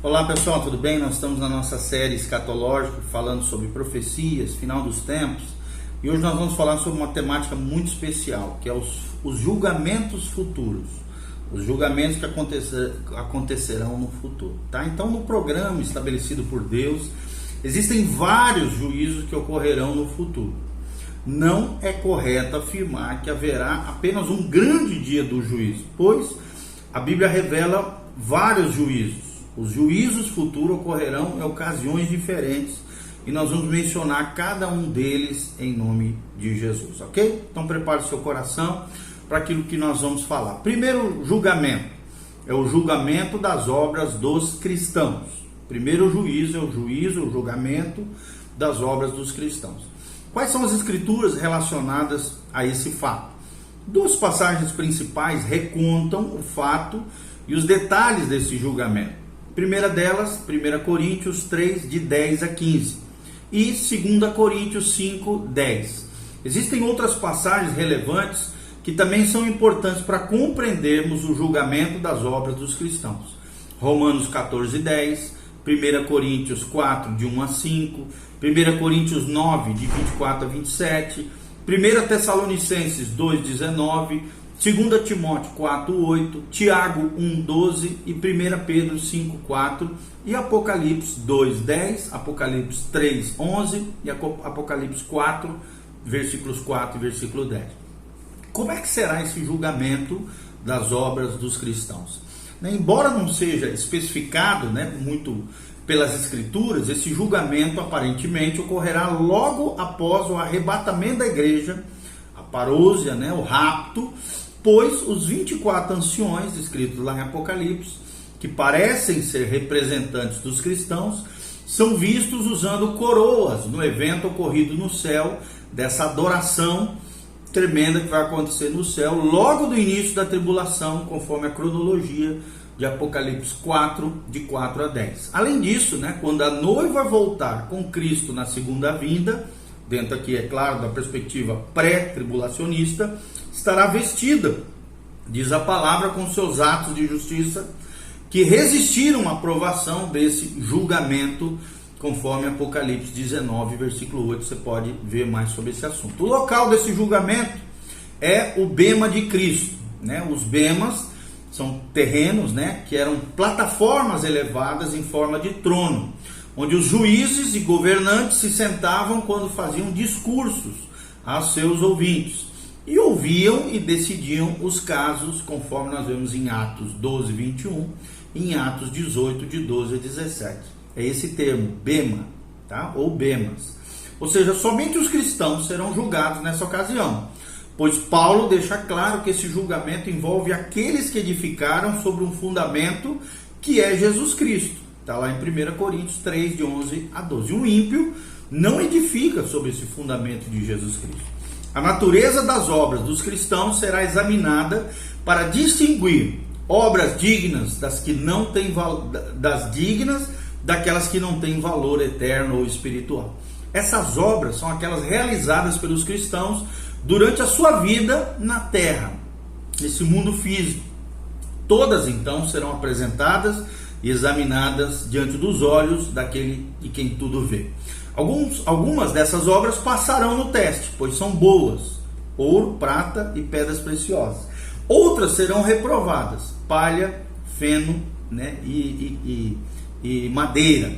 Olá pessoal, tudo bem? Nós estamos na nossa série escatológica falando sobre profecias, final dos tempos, e hoje nós vamos falar sobre uma temática muito especial, que é os julgamentos futuros, os julgamentos que acontecerão no futuro, tá? Então, no programa estabelecido por Deus, existem vários juízos que ocorrerão no futuro. Não é correto afirmar que haverá apenas um grande dia do juízo, pois a Bíblia revela vários juízos. Os juízos futuros ocorrerão em ocasiões diferentes e nós vamos mencionar cada um deles em nome de Jesus, ok? Então prepare o seu coração para aquilo que nós vamos falar. Primeiro julgamento é o julgamento das obras dos cristãos. Primeiro juízo é o julgamento das obras dos cristãos. Quais são as escrituras relacionadas a esse fato? Duas passagens principais recontam o fato e os detalhes desse julgamento. Primeira delas, 1 Coríntios 3, de 10 a 15, e 2 Coríntios 5, 10. Existem outras passagens relevantes que também são importantes para compreendermos o julgamento das obras dos cristãos. Romanos 14, 10, 1 Coríntios 4, de 1 a 5, 1 Coríntios 9, de 24 a 27, 1 Tessalonicenses 2, 19, 2 Timóteo 4, 8, Tiago 1, 12 e 1 Pedro 5, 4 e Apocalipse 2, 10, Apocalipse 3, 11 e Apocalipse 4, versículos 4 e versículo 10. Como é que será esse julgamento das obras dos cristãos? Embora não seja especificado muito pelas escrituras, esse julgamento aparentemente ocorrerá logo após o arrebatamento da igreja, a parousia, o rapto, pois os 24 anciões descritos lá em Apocalipse, que parecem ser representantes dos cristãos, são vistos usando coroas no evento ocorrido no céu, dessa adoração tremenda que vai acontecer no céu, logo do início da tribulação, conforme a cronologia de Apocalipse 4, de 4 a 10. Além disso, quando a noiva voltar com Cristo na segunda vinda, dentro aqui, é claro, da perspectiva pré-tribulacionista, estará vestida, diz a palavra, com seus atos de justiça, que resistiram à aprovação desse julgamento, conforme Apocalipse 19, versículo 8, você pode ver mais sobre esse assunto. O local desse julgamento é o bema de Cristo, Os bemas são terrenos, que eram plataformas elevadas em forma de trono, onde os juízes e governantes se sentavam quando faziam discursos aos seus ouvintes, e ouviam e decidiam os casos, conforme nós vemos em Atos 12, 21, e em Atos 18, de 12 a 17. É esse termo, bema, ou bemas. Ou seja, somente os cristãos serão julgados nessa ocasião, pois Paulo deixa claro que esse julgamento envolve aqueles que edificaram sobre um fundamento que é Jesus Cristo. Está lá em 1 Coríntios 3, de 11 a 12. O ímpio não edifica sobre esse fundamento de Jesus Cristo. A natureza das obras dos cristãos será examinada para distinguir obras dignas das que não têm daquelas que não têm valor eterno ou espiritual. Essas obras são aquelas realizadas pelos cristãos durante a sua vida na terra, nesse mundo físico. Todas então serão apresentadas e examinadas diante dos olhos daquele de quem tudo vê. Algumas dessas obras passarão no teste, pois são boas: ouro, prata e pedras preciosas. Outras serão reprovadas: palha, feno e madeira.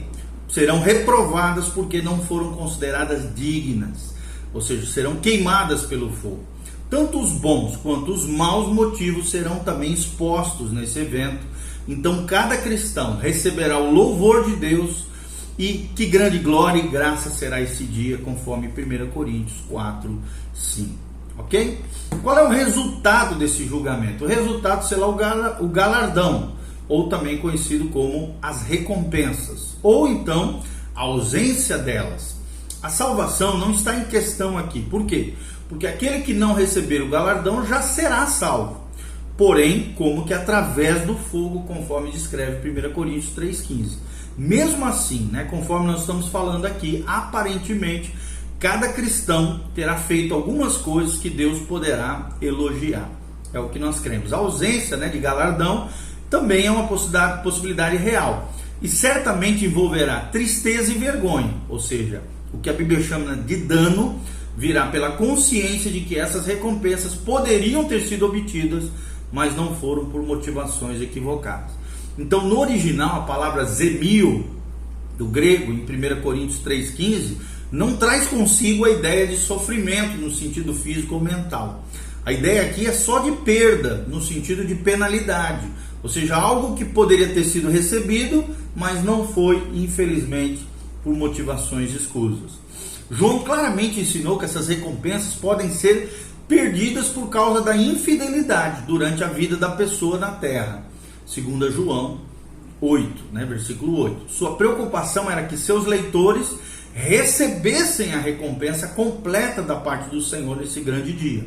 Serão reprovadas porque não foram consideradas dignas, ou seja, serão queimadas pelo fogo. Tanto os bons quanto os maus motivos serão também expostos nesse evento. Então cada cristão receberá o louvor de Deus, e que grande glória e graça será esse dia, conforme 1 Coríntios 4, 5. Ok? Qual é o resultado desse julgamento? O resultado será o galardão, ou também conhecido como as recompensas, ou então a ausência delas. A salvação não está em questão aqui. Por quê? Porque aquele que não receber o galardão já será salvo, porém, como que através do fogo, conforme descreve 1 Coríntios 3,15. Mesmo assim, conforme nós estamos falando aqui, aparentemente, cada cristão terá feito algumas coisas que Deus poderá elogiar. É o que nós cremos. A ausência de galardão também é uma possibilidade real. e certamente envolverá tristeza e vergonha, ou seja, o que a Bíblia chama de dano virá pela consciência de que essas recompensas poderiam ter sido obtidas, mas não foram por motivações equivocadas. Então, no original, a palavra zemio, do grego, em 1 Coríntios 3,15, não traz consigo a ideia de sofrimento no sentido físico ou mental. A ideia aqui é só de perda, no sentido de penalidade, ou seja, algo que poderia ter sido recebido, mas não foi, infelizmente, por motivações escusas. João claramente ensinou que essas recompensas podem ser perdidas por causa da infidelidade durante a vida da pessoa na terra. 2 João 8, versículo 8. Sua preocupação era que seus leitores recebessem a recompensa completa da parte do Senhor nesse grande dia.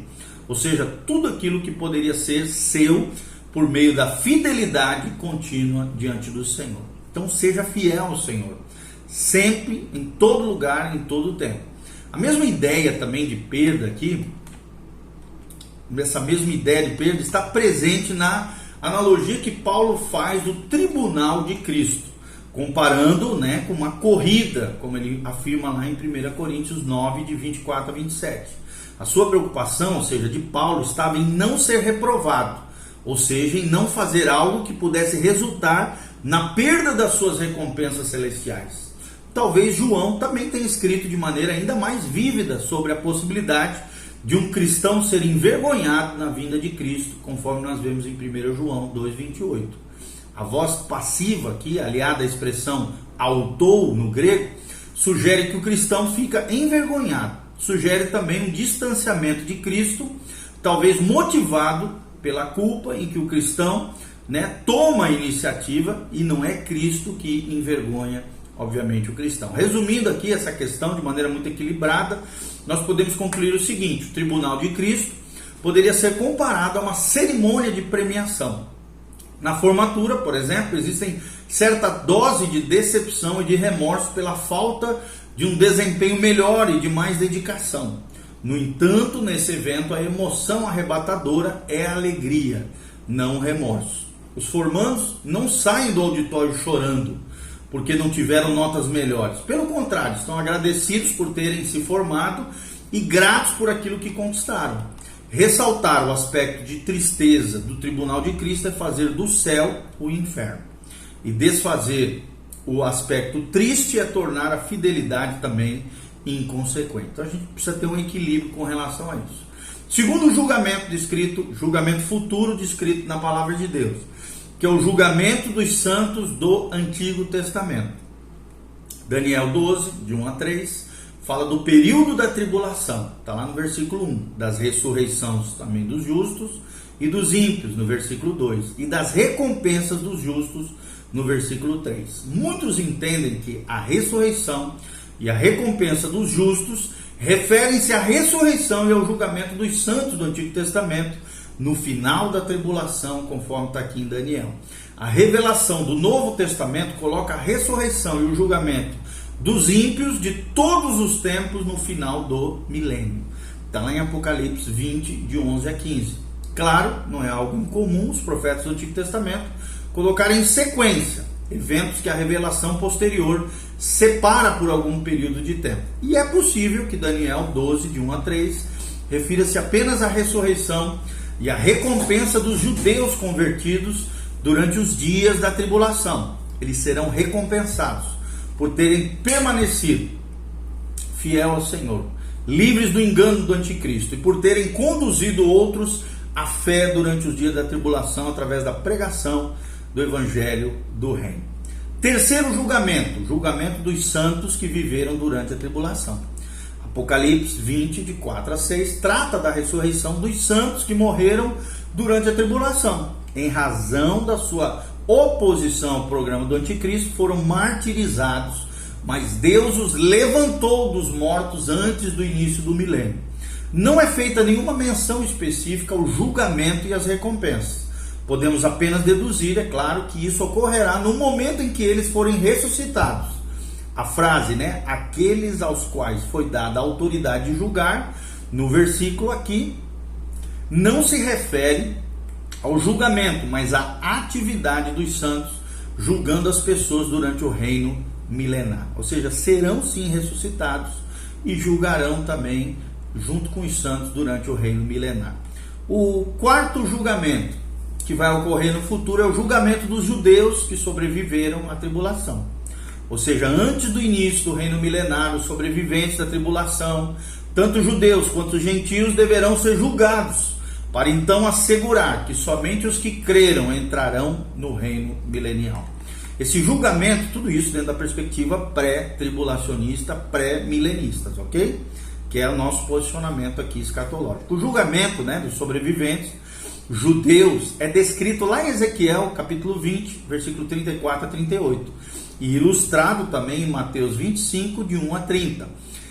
Ou seja, tudo aquilo que poderia ser seu por meio da fidelidade contínua diante do Senhor. Então seja fiel ao Senhor, sempre, em todo lugar, em todo tempo. A mesma ideia também de perda aqui, essa mesma ideia de perda está presente na analogia que Paulo faz do tribunal de Cristo, comparando com uma corrida, como ele afirma lá em 1 Coríntios 9, de 24 a 27. A sua preocupação, ou seja, de Paulo, estava em não ser reprovado, ou seja, em não fazer algo que pudesse resultar na perda das suas recompensas celestiais. Talvez João também tenha escrito de maneira ainda mais vívida sobre a possibilidade de um cristão ser envergonhado na vinda de Cristo, conforme nós vemos em 1 João 2,28. A voz passiva aqui, aliada à expressão autou no grego, sugere que o cristão fica envergonhado. Sugere também um distanciamento de Cristo, talvez motivado pela culpa em que o cristão toma a iniciativa, e não é Cristo que envergonha, obviamente, o cristão. Resumindo aqui essa questão de maneira muito equilibrada, nós podemos concluir o seguinte: o tribunal de Cristo poderia ser comparado a uma cerimônia de premiação. Na formatura, por exemplo, existem certa dose de decepção e de remorso pela falta de um desempenho melhor e de mais dedicação. No entanto, nesse evento, a emoção arrebatadora é a alegria, não o remorso. Os formandos não saem do auditório chorando porque não tiveram notas melhores. Pelo contrário, estão agradecidos por terem se formado e gratos por aquilo que conquistaram. Ressaltar o aspecto de tristeza do tribunal de Cristo é fazer do céu o inferno. E desfazer o aspecto triste é tornar a fidelidade também inconsequente. Então a gente precisa ter um equilíbrio com relação a isso. Segundo o julgamento futuro descrito na palavra de Deus, que é o julgamento dos santos do Antigo Testamento. Daniel 12, de 1 a 3, fala do período da tribulação, está lá no versículo 1, das ressurreições também dos justos e dos ímpios, no versículo 2, e das recompensas dos justos, no versículo 3. Muitos entendem que a ressurreição e a recompensa dos justos referem-se à ressurreição e ao julgamento dos santos do Antigo Testamento, no final da tribulação, conforme está aqui em Daniel. A revelação do Novo Testamento coloca a ressurreição e o julgamento dos ímpios de todos os tempos no final do milênio. Está lá em Apocalipse 20, de 11 a 15. Claro, não é algo incomum os profetas do Antigo Testamento colocarem em sequência eventos que a revelação posterior separa por algum período de tempo. E é possível que Daniel 12, de 1 a 3, refira-se apenas à ressurreição e à recompensa dos judeus convertidos durante os dias da tribulação. Eles serão recompensados por terem permanecido fiel ao Senhor, livres do engano do anticristo, e por terem conduzido outros à fé durante os dias da tribulação através da pregação do Evangelho do Reino. Terceiro julgamento, julgamento dos santos que viveram durante a tribulação. Apocalipse 20, de 4 a 6, trata da ressurreição dos santos que morreram durante a tribulação. Em razão da sua oposição ao programa do anticristo, foram martirizados, mas Deus os levantou dos mortos antes do início do milênio. Não é feita nenhuma menção específica ao julgamento e às recompensas. Podemos apenas deduzir, é claro, que isso ocorrerá no momento em que eles forem ressuscitados. A frase, aqueles aos quais foi dada a autoridade de julgar, no versículo aqui, não se refere ao julgamento, mas à atividade dos santos julgando as pessoas durante o reino milenar. Ou seja, serão sim ressuscitados e julgarão também junto com os santos durante o reino milenar. O quarto julgamento que vai ocorrer no futuro é o julgamento dos judeus que sobreviveram à tribulação. Ou seja, antes do início do reino milenar, os sobreviventes da tribulação, tanto judeus quanto gentios, deverão ser julgados, para então assegurar que somente os que creram entrarão no reino milenial. Esse julgamento, tudo isso dentro da perspectiva pré-tribulacionista, pré-milenistas, ok? Que é o nosso posicionamento aqui escatológico. O julgamento, dos sobreviventes judeus é descrito lá em Ezequiel, capítulo 20, versículo 34 a 38, e ilustrado também em Mateus 25, de 1 a 30.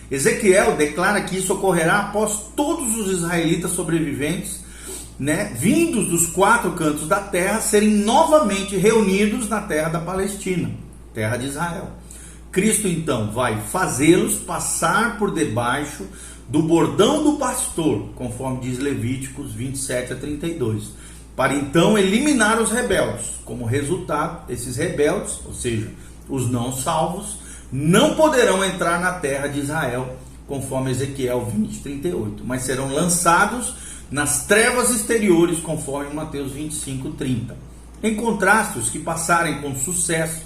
Ezequiel declara que isso ocorrerá após todos os israelitas sobreviventes, vindos dos 4 cantos da terra, serem novamente reunidos na terra da Palestina, terra de Israel. Cristo então vai fazê-los passar por debaixo do bordão do pastor, conforme diz Levíticos 27 a 32, para então eliminar os rebeldes. Como resultado, esses rebeldes, ou seja, os não salvos, não poderão entrar na terra de Israel, conforme Ezequiel 20, 38, mas serão lançados nas trevas exteriores, conforme Mateus 25, 30. Em contraste, os que passarem com sucesso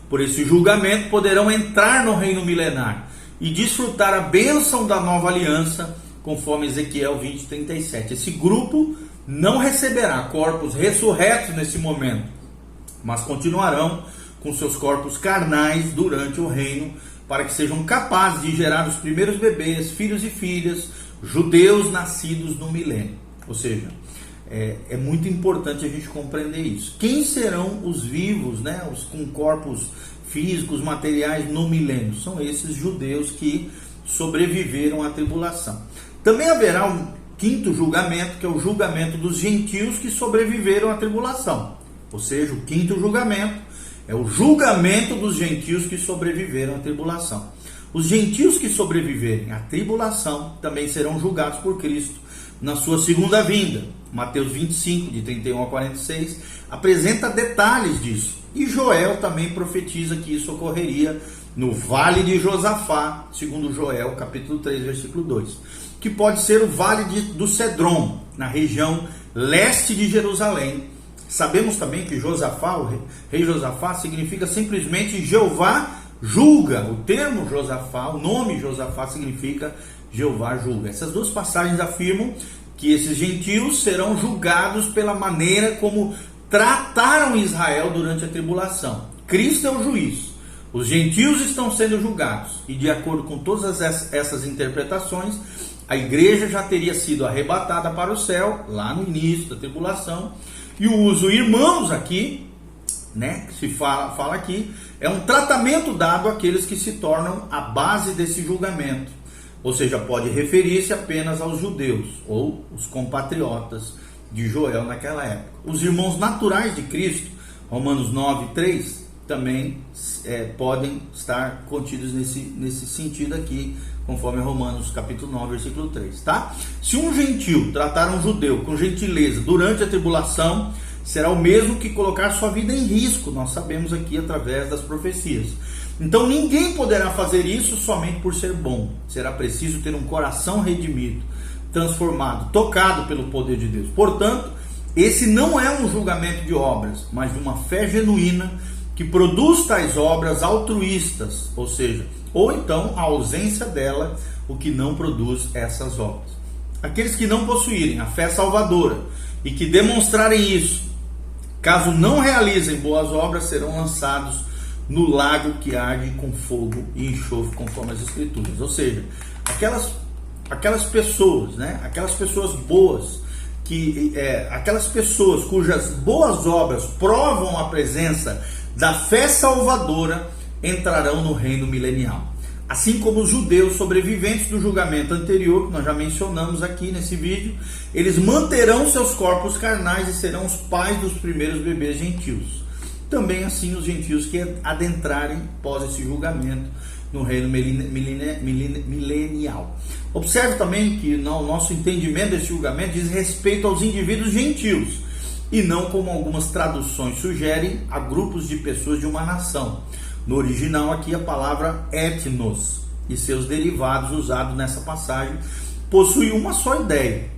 por esse julgamento poderão entrar no reino milenar e desfrutar a bênção da nova aliança, conforme Ezequiel 20, 37. Esse grupo não receberá corpos ressurretos nesse momento, mas continuarão com seus corpos carnais durante o reino, para que sejam capazes de gerar os primeiros bebês, filhos e filhas, judeus nascidos no milênio. Ou seja, é muito importante a gente compreender isso. Quem serão os vivos, os com corpos físicos, materiais no milênio? São esses judeus que sobreviveram à tribulação. Também haverá um quinto julgamento, que é o julgamento dos gentios que sobreviveram à tribulação. Ou seja, o quinto julgamento é o julgamento dos gentios que sobreviveram à tribulação. Os gentios que sobreviverem à tribulação também serão julgados por Cristo na sua segunda vinda. Mateus 25, de 31 a 46, apresenta detalhes disso. E Joel também profetiza que isso ocorreria no Vale de Josafá, segundo Joel, capítulo 3, versículo 2, que pode ser o Vale do Cedron, na região leste de Jerusalém. Sabemos também que Josafá, o rei Josafá, significa simplesmente Jeová julga. O termo Josafá, o nome Josafá significa Jeová julga. Essas duas passagens afirmam que esses gentios serão julgados pela maneira como trataram Israel durante a tribulação. Cristo é o juiz. Os gentios estão sendo julgados. E de acordo com todas essas interpretações, a igreja já teria sido arrebatada para o céu, lá no início da tribulação. E o uso irmãos aqui, que se fala aqui, é um tratamento dado àqueles que se tornam a base desse julgamento. Ou seja, pode referir-se apenas aos judeus ou os compatriotas de Joel naquela época. Os irmãos naturais de Cristo, Romanos 9, 3, também podem estar contidos nesse sentido aqui, conforme Romanos capítulo 9, versículo 3, tá? Se um gentil tratar um judeu com gentileza durante a tribulação, será o mesmo que colocar sua vida em risco, nós sabemos aqui através das profecias. Então ninguém poderá fazer isso somente por ser bom. Será preciso ter um coração redimido, transformado, tocado pelo poder de Deus. Portanto, esse não é um julgamento de obras, mas de uma fé genuína que produz tais obras altruístas, ou então a ausência dela, o que não produz essas obras. Aqueles que não possuírem a fé salvadora e que demonstrarem isso, caso não realizem boas obras, serão lançados no lago que arde com fogo e enxofre, conforme as Escrituras. Ou seja, aquelas pessoas, aquelas pessoas boas, aquelas pessoas cujas boas obras provam a presença da fé salvadora, entrarão no reino milenial. Assim como os judeus sobreviventes do julgamento anterior, que nós já mencionamos aqui nesse vídeo, eles manterão seus corpos carnais e serão os pais dos primeiros bebês gentios. Também assim os gentios que adentrarem após esse julgamento no reino milenial. Observe também que o nosso entendimento desse julgamento diz respeito aos indivíduos gentios, e não como algumas traduções sugerem, a grupos de pessoas de uma nação. No original aqui a palavra etnos e seus derivados usados nessa passagem possui uma só ideia,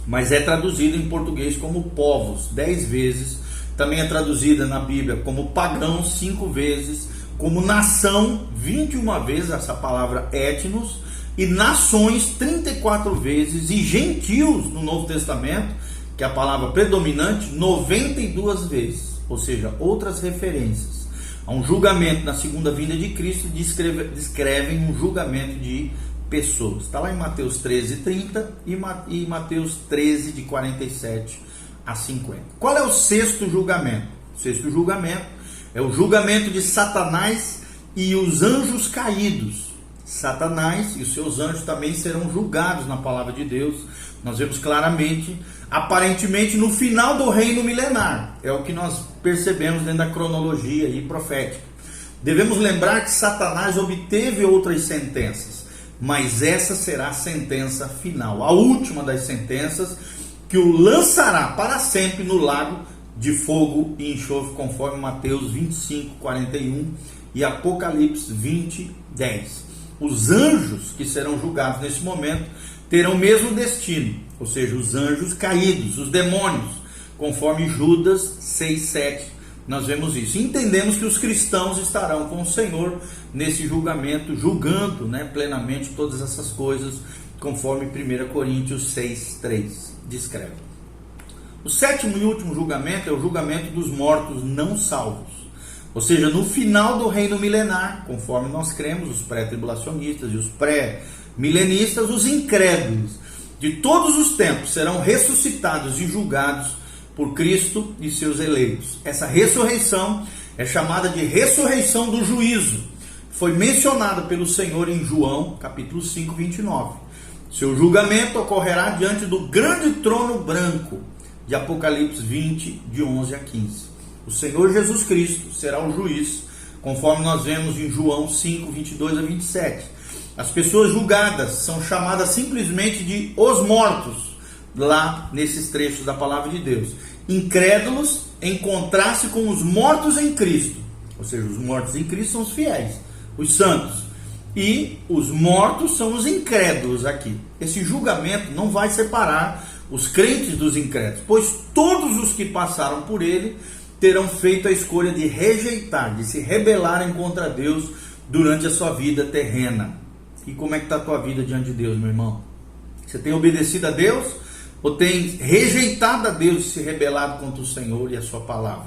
mas é traduzida em português como povos 10 vezes, também é traduzida na Bíblia como pagãos 5 vezes, como nação 21 vezes, essa palavra etnos, e nações 34 vezes, e gentios no Novo Testamento, que é a palavra predominante, 92 vezes, ou seja, outras referências a um julgamento na segunda vinda de Cristo descrevem um julgamento de pessoas. Está lá em Mateus 13:30 e Mateus 13, de 47 a 50. Qual é o sexto julgamento? O sexto julgamento é o julgamento de Satanás e os anjos caídos. Satanás e os seus anjos também serão julgados na palavra de Deus. Nós vemos claramente, aparentemente, no final do reino milenar. É o que nós percebemos dentro da cronologia aí profética. Devemos lembrar que Satanás obteve outras sentenças, mas essa será a sentença final, a última das sentenças, que o lançará para sempre no lago de fogo e enxofre, conforme Mateus 25:41 e Apocalipse 20:10. Os anjos que serão julgados nesse momento terão o mesmo destino, ou seja, os anjos caídos, os demônios, conforme Judas 6:7. Nós vemos isso. Entendemos que os cristãos estarão com o Senhor nesse julgamento, julgando, plenamente todas essas coisas, conforme 1 Coríntios 6:3 descreve. O sétimo e último julgamento é o julgamento dos mortos não salvos. Ou seja, no final do reino milenar, conforme nós cremos, os pré-tribulacionistas e os pré-milenistas, os incrédulos de todos os tempos serão ressuscitados e julgados por Cristo e seus eleitos. Essa ressurreição é chamada de ressurreição do juízo. Foi mencionada pelo Senhor em João, capítulo 5, 29. Seu julgamento ocorrerá diante do grande trono branco, de Apocalipse 20, de 11 a 15. O Senhor Jesus Cristo será o juiz, conforme nós vemos em João 5, 22 a 27. As pessoas julgadas são chamadas simplesmente de os mortos, lá nesses trechos da palavra de Deus. Incrédulos em contraste com os mortos em Cristo, ou seja, os mortos em Cristo são os fiéis, os santos, e os mortos são os incrédulos aqui. Esse julgamento não vai separar os crentes dos incrédulos, pois todos os que passaram por ele terão feito a escolha de rejeitar, de se rebelarem contra Deus durante a sua vida terrena. E como é que está a tua vida diante de Deus, meu irmão? Você tem obedecido a Deus ou tem rejeitado a Deus e se rebelado contra o Senhor e a sua palavra?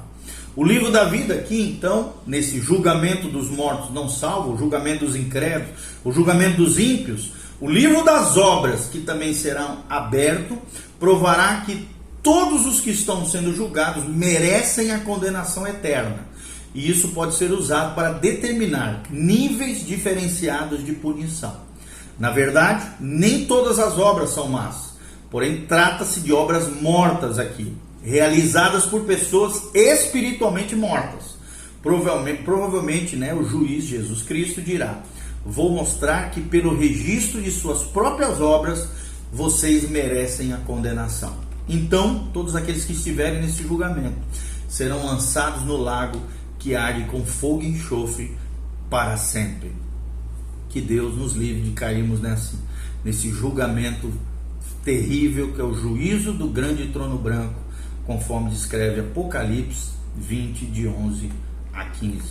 O livro da vida aqui, então, nesse julgamento dos mortos não salvos, o julgamento dos incrédulos, o julgamento dos ímpios, o livro das obras, que também serão aberto, provará que todos os que estão sendo julgados merecem a condenação eterna. E isso pode ser usado para determinar níveis diferenciados de punição. Na verdade, nem todas as obras são más. Porém, trata-se de obras mortas aqui, realizadas por pessoas espiritualmente mortas. Provavelmente, o juiz Jesus Cristo dirá: vou mostrar que pelo registro de suas próprias obras, vocês merecem a condenação. Então, todos aqueles que estiverem nesse julgamento serão lançados no lago que arde com fogo e enxofre para sempre. Que Deus nos livre de cairmos nesse julgamento terrível, que é o juízo do grande trono branco, conforme descreve Apocalipse 20, de 11 a 15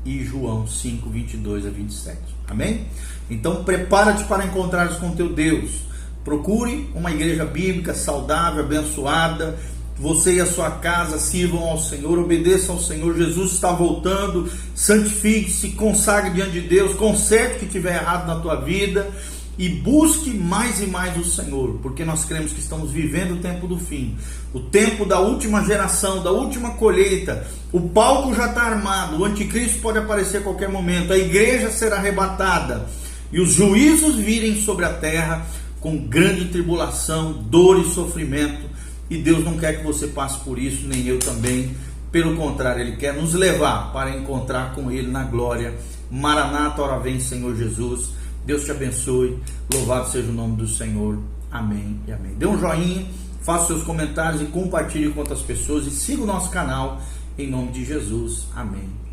e João 5, 22 a 27. Amém? Então, prepara-te para encontrares com teu Deus. Procure uma igreja bíblica saudável, abençoada. Você e a sua casa sirvam ao Senhor, obedeçam ao Senhor. Jesus está voltando. Santifique-se, consagre diante de Deus, conserte o que tiver errado na tua vida e busque mais e mais o Senhor, porque nós cremos que estamos vivendo o tempo do fim, o tempo da última geração, da última colheita. O palco já está armado, o anticristo pode aparecer a qualquer momento, a igreja será arrebatada e os juízos virem sobre a terra com grande tribulação, dor e sofrimento, e Deus não quer que você passe por isso, nem eu também. Pelo contrário, Ele quer nos levar para encontrar com Ele na glória. Maranata, ora vem, Senhor Jesus. Deus te abençoe, louvado seja o nome do Senhor, amém e amém. Dê um joinha, faça seus comentários e compartilhe com outras pessoas e siga o nosso canal em nome de Jesus. Amém.